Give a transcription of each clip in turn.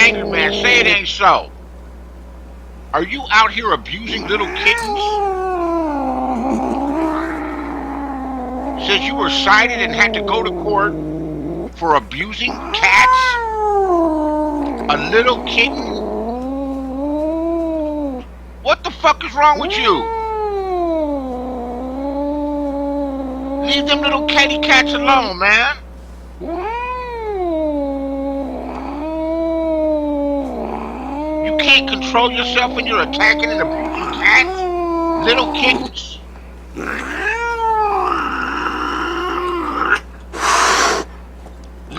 angry man. Say it ain't so. Are you out here abusing little kittens? Says you were cited and had to go to court for abusing cats? A little kitten? What the fuck is wrong with you? Leave them little kitty cats alone, man. You can't control yourself when you're attacking and abusing cats? Little kittens?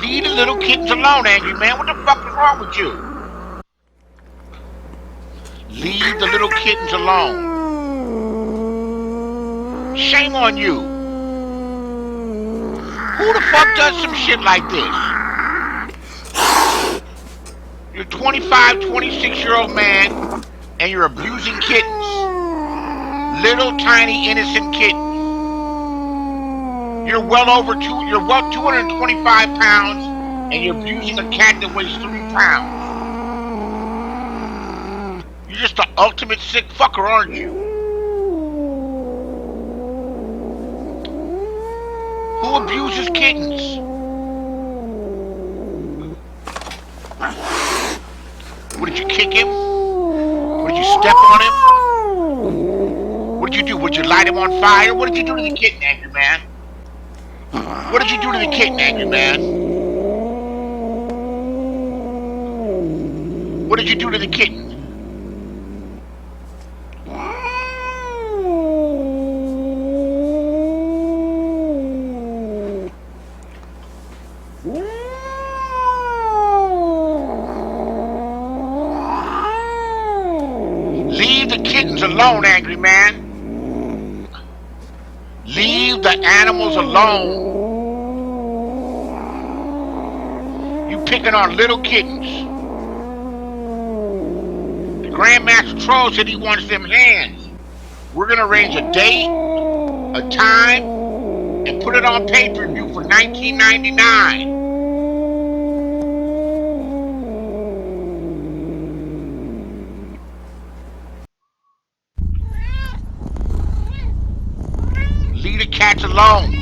Leave the little kittens alone, angry man. What the fuck is wrong with you? Leave the little kittens alone. Shame on you. Who the fuck does some shit like this? You're a 25, 26-year-old man, and you're abusing kittens. Little, tiny, innocent kittens. You're well 225 pounds, and you're abusing a cat that weighs 3 pounds. You're just the ultimate sick fucker, aren't you? Who abuses kittens? What, did you kick him? Or did you step on him? What did you do? Would you light him on fire? What did you do to the kitten, angry man? What did you do to the kitten, angry man? What did you do to the kitten? Leave the kittens alone, angry man. Leave the animals alone. You picking on little kittens. The Grandmaster Troll said he wants them hands. We're gonna arrange a date, a time, and put it on pay-per-view for $19.99. Leave the cats alone.